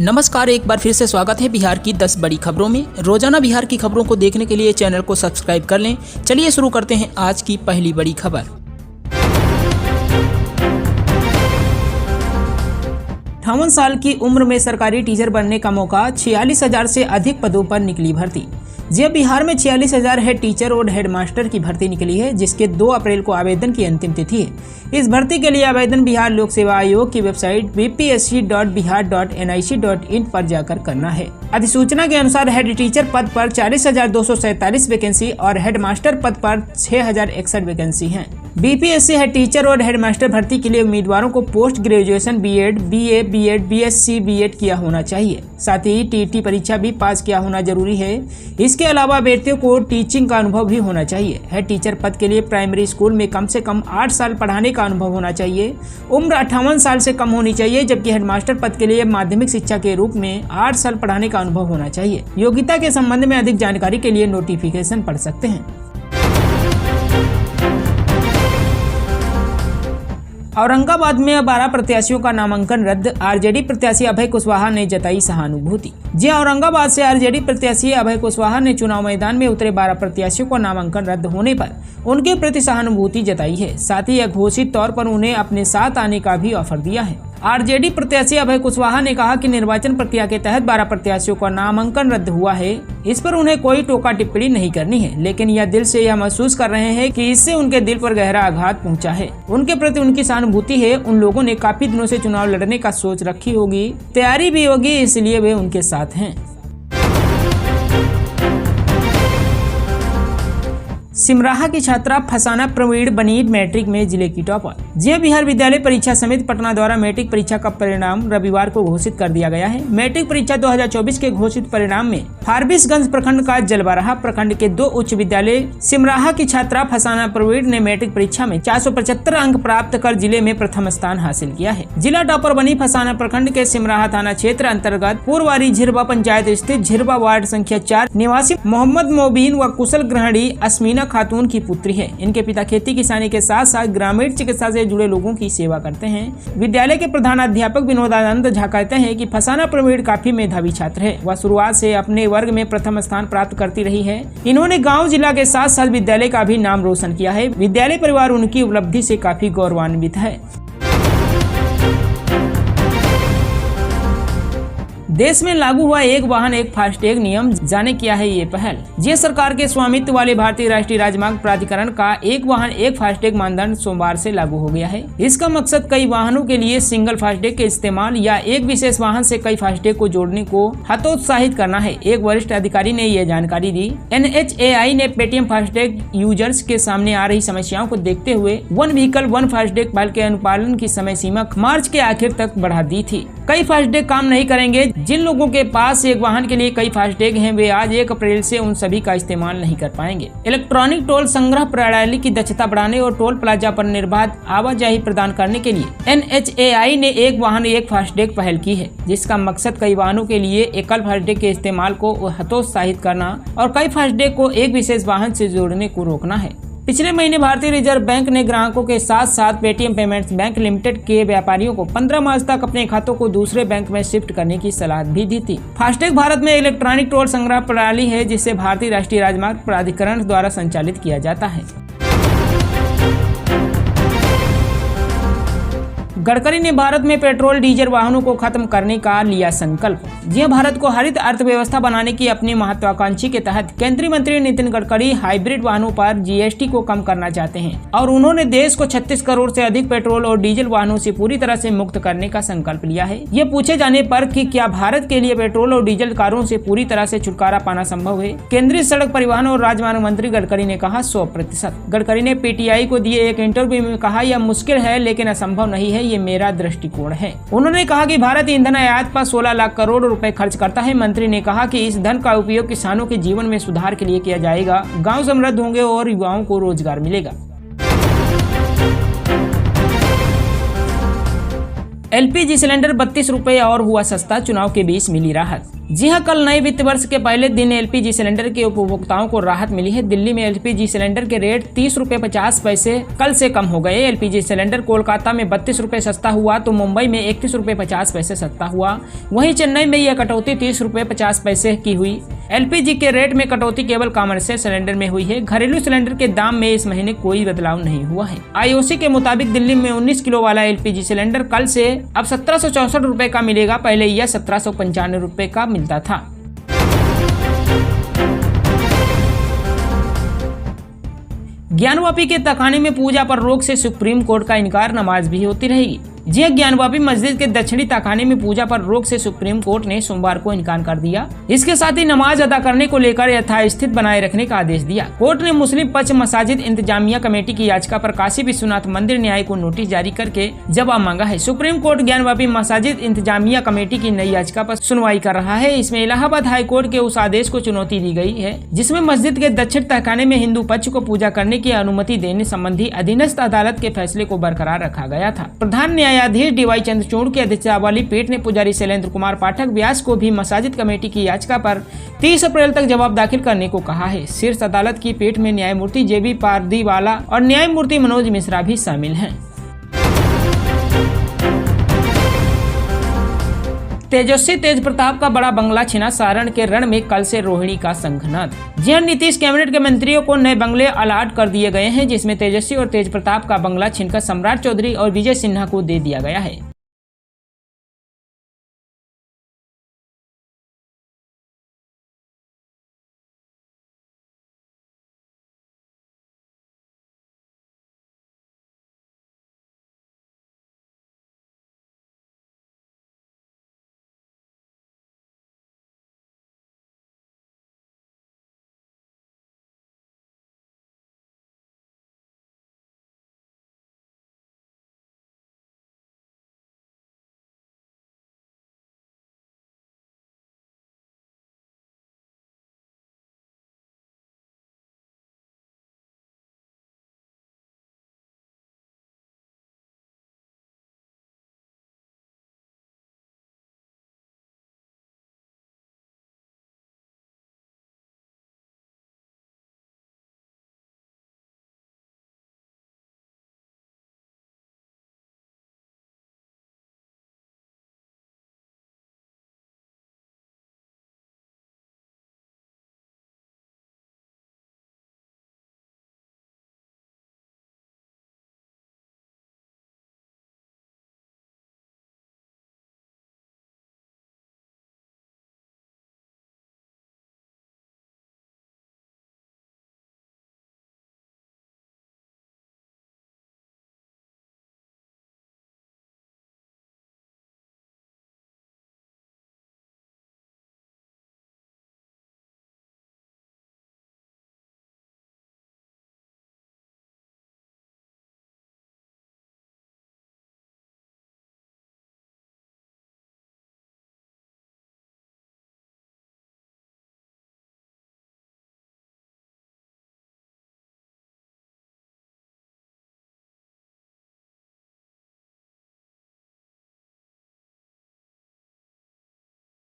नमस्कार, एक बार फिर से स्वागत है बिहार की 10 बड़ी खबरों में। रोजाना बिहार की खबरों को देखने के लिए चैनल को सब्सक्राइब कर लें। चलिए शुरू करते हैं आज की पहली बड़ी खबर। 58 साल की उम्र में सरकारी टीचर बनने का मौका, 46,000 से अधिक पदों पर निकली भर्ती। जी बिहार में 46,000 हेड टीचर और हेडमास्टर की भर्ती निकली है, जिसके 2 अप्रैल को आवेदन की अंतिम तिथि है। इस भर्ती के लिए आवेदन बिहार लोक सेवा आयोग की वेबसाइट bpsc.bihar.nic.in पर जाकर करना है। अधिसूचना के अनुसार हेड टीचर पद पर 40,247 वैकेंसी और हेडमास्टर पद पर 6,061 वैकेंसी हैं। बीपीएससी हेड टीचर और हेडमास्टर भर्ती के लिए उम्मीदवारों को post graduation BEd, BA, BEd, BSc, BEd किया होना चाहिए। साथ ही टीटी परीक्षा भी पास किया होना जरूरी है। इसके अलावा अभ्यर्थियों को टीचिंग का अनुभव भी होना चाहिए। हेड टीचर पद के लिए प्राइमरी स्कूल में कम से कम 8 साल पढ़ाने का अनुभव होना चाहिए। उम्र 58 साल से कम होनी चाहिए, जबकि हेडमास्टर पद के लिए माध्यमिक शिक्षा के रूप में 8 साल पढ़ाने का अनुभव होना चाहिए। योग्यता के संबंध में अधिक जानकारी के लिए नोटिफिकेशन पढ़ सकते हैं। औरंगाबाद में 12 प्रत्याशियों का नामांकन रद्द, आरजेडी प्रत्याशी अभय कुशवाहा ने जताई सहानुभूति। जी औरंगाबाद से आरजेडी प्रत्याशी अभय कुशवाहा ने चुनाव मैदान में उतरे 12 प्रत्याशियों को नामांकन रद्द होने पर उनके प्रति सहानुभूति जताई है। साथ ही घोषित तौर पर उन्हें अपने साथ आने का भी ऑफर दिया है। आरजेडी प्रत्याशी अभय कुशवाहा ने कहा कि निर्वाचन प्रक्रिया के तहत 12 प्रत्याशियों का नामांकन रद्द हुआ है। इस पर उन्हें कोई टोका टिप्पणी नहीं करनी है, लेकिन यह दिल से यह महसूस कर रहे हैं कि इससे उनके दिल पर गहरा आघात पहुंचा है। उनके प्रति उनकी सहानुभूति है। उन लोगों ने काफी दिनों से चुनाव लड़ने का सोच रखी होगी, तैयारी भी होगी, इसलिए वे उनके साथ हैं। सिमराहा की छात्रा फसाना प्रवीण बनी मैट्रिक में जिले की टॉपर। जी बिहार विद्यालय परीक्षा समिति पटना द्वारा मैट्रिक परीक्षा का परिणाम रविवार को घोषित कर दिया गया है। मैट्रिक परीक्षा 2024 के घोषित परिणाम में फारबिसगंज प्रखंड का जलबराहा प्रखंड के 2 उच्च विद्यालय सिमराहा की छात्रा फसाना प्रवीण ने मैट्रिक परीक्षा में 475 अंक प्राप्त कर जिले में प्रथम स्थान हासिल किया है। जिला टॉपर बनी फसाना प्रखंड के सिमराहा थाना क्षेत्र अंतर्गत पूर्वारी झिरबा पंचायत स्थित झिरबा वार्ड संख्या 4 निवासी मोहम्मद मोबीन व कुशल गृहिणी अस्मीना खातून की पुत्री है। इनके पिता खेती किसानी के साथ साथ ग्रामीण चिकित्सा से जुड़े लोगों की सेवा करते हैं। विद्यालय के प्रधानाध्यापक विनोदानंद झा कहते हैं कि फसाना प्रवीण काफी मेधावी छात्र है। वह शुरुआत से अपने वर्ग में प्रथम स्थान प्राप्त करती रही है। इन्होंने गांव जिला के साथ साथ विद्यालय का भी नाम रोशन किया है। विद्यालय परिवार उनकी उपलब्धि से काफी गौरवान्वित है। देश में लागू हुआ एक वाहन एक फास्टैग नियम, जाने किया है ये पहल। जी सरकार के स्वामित्व वाले भारतीय राष्ट्रीय राजमार्ग प्राधिकरण का एक वाहन एक फास्टैग मानदंड सोमवार से लागू हो गया है। इसका मकसद कई वाहनों के लिए सिंगल फास्टैग के इस्तेमाल या एक विशेष वाहन से कई फास्टैग को जोड़ने को हतोत्साहित करना है। एक वरिष्ठ अधिकारी ने यह जानकारी दी। NHAI ने पेटीएम फास्टैग यूजर्स के सामने आ रही समस्याओं को देखते हुए वन व्हीकल वन फास्टैग पहल के अनुपालन की समय सीमा मार्च के आखिर तक बढ़ा दी थी। कई फास्टैग काम नहीं करेंगे। जिन लोगों के पास एक वाहन के लिए कई फास्टैग हैं, वे आज 1 अप्रैल से उन सभी का इस्तेमाल नहीं कर पाएंगे। इलेक्ट्रॉनिक टोल संग्रह प्रणाली की दक्षता बढ़ाने और टोल प्लाजा पर निर्बाध आवाजाही प्रदान करने के लिए NHAI ने एक वाहन एक फास्टैग पहल की है, जिसका मकसद कई वाहनों के लिए एकल फास्टैग के इस्तेमाल को हतोत्साहित करना और कई फास्टैग को एक विशेष वाहन से जोड़ने को रोकना है। पिछले महीने भारतीय रिजर्व बैंक ने ग्राहकों के साथ साथ पेटीएम पेमेंट्स बैंक लिमिटेड के व्यापारियों को 15 मार्च तक अपने खातों को दूसरे बैंक में शिफ्ट करने की सलाह भी दी थी। फास्टैग भारत में इलेक्ट्रॉनिक टोल संग्रह प्रणाली है, जिसे भारतीय राष्ट्रीय राजमार्ग प्राधिकरण द्वारा संचालित किया जाता है। गडकरी ने भारत में पेट्रोल डीजल वाहनों को खत्म करने का लिया संकल्प। जी भारत को हरित अर्थव्यवस्था बनाने की अपनी महत्वाकांक्षी के तहत केंद्रीय मंत्री नितिन गडकरी हाइब्रिड वाहनों पर जीएसटी को कम करना चाहते हैं और उन्होंने देश को 36 करोड़ से अधिक पेट्रोल और डीजल वाहनों से पूरी तरह से मुक्त करने का संकल्प लिया है। ये पूछे जाने पर कि क्या भारत के लिए पेट्रोल और डीजल कारों से पूरी तरह से छुटकारा पाना संभव है, केंद्रीय सड़क परिवहन और राजमार्ग मंत्री गडकरी ने कहा 100%। गडकरी ने PTI को दिए एक इंटरव्यू में कहा, यह मुश्किल है लेकिन असंभव नहीं है, ये मेरा दृष्टिकोण है। उन्होंने कहा कि भारत ईंधन आयात पर 16 लाख करोड़ रुपए खर्च करता है। मंत्री ने कहा कि इस धन का उपयोग किसानों के जीवन में सुधार के लिए किया जाएगा, गांव समृद्ध होंगे और युवाओं को रोजगार मिलेगा। एलपीजी सिलेंडर 32 रुपए और हुआ सस्ता, चुनाव के बीच मिली राहत। जी हां, कल नए वित्त वर्ष के पहले दिन एलपीजी सिलेंडर के उपभोक्ताओं को राहत मिली है। दिल्ली में एलपीजी सिलेंडर के रेट 30 रुपए 50 पैसे कल से कम हो गए। एलपीजी सिलेंडर कोलकाता में 32 रुपए सस्ता हुआ तो मुंबई में 31 रुपए 50 पैसे सस्ता हुआ। वहीं चेन्नई में यह कटौती 30 रुपए 50 पैसे की हुई। एलपीजी के रेट में कटौती केवल कॉमर्शियल सिलेंडर में हुई है। घरेलू सिलेंडर के दाम में इस महीने कोई बदलाव नहीं हुआ है। आईओसी के मुताबिक दिल्ली में 19 किलो वाला एलपीजी सिलेंडर कल से अब 1764 रुपए का मिलेगा। पहले यह 1795 रुपए का मिलता था। ज्ञानवापी के तखाने में पूजा पर रोक से सुप्रीम कोर्ट का इनकार, नमाज भी होती रहेगी। जी ज्ञानवापी मस्जिद के दक्षिणी तखाने में पूजा पर रोक से सुप्रीम कोर्ट ने सोमवार को इनकार कर दिया। इसके साथ ही नमाज अदा करने को लेकर यथास्थिति बनाए रखने का आदेश दिया। कोर्ट ने मुस्लिम पक्ष मसाजिद इंतजामिया कमेटी की याचिका पर काशी विश्वनाथ मंदिर न्याय को नोटिस जारी करके जवाब मांगा है। सुप्रीम कोर्ट ज्ञानवापी मसाजिद इंतजामिया कमेटी की नई याचिका पर सुनवाई कर रहा है। इसमें इलाहाबाद हाई कोर्ट के उस आदेश को चुनौती दी गई है जिसमें मस्जिद के दक्षिण तखाने में हिंदू पक्ष को पूजा करने की अनुमति देने संबंधी अधीनस्थ अदालत के फैसले को बरकरार रखा गया था। प्रधान न्यायाधीश डीवाई चंद्रचूड़ की अध्यक्षता वाली पीठ ने पुजारी शैलेंद्र कुमार पाठक व्यास को भी मसाजिद कमेटी की याचिका पर 30 अप्रैल तक जवाब दाखिल करने को कहा है। शीर्ष अदालत की पीठ में न्यायमूर्ति जेबी पारदीवाला और न्यायमूर्ति मनोज मिश्रा भी शामिल हैं। तेजस्वी तेज प्रताप का बड़ा बंगला छिना, सारण के रण में कल से रोहिणी का संघनाद। जी हां, नीतीश कैबिनेट के मंत्रियों को नए बंगले अलॉट कर दिए गए हैं जिसमें तेजस्वी और तेज प्रताप का बंगला छीनकर सम्राट चौधरी और विजय सिन्हा को दे दिया गया है।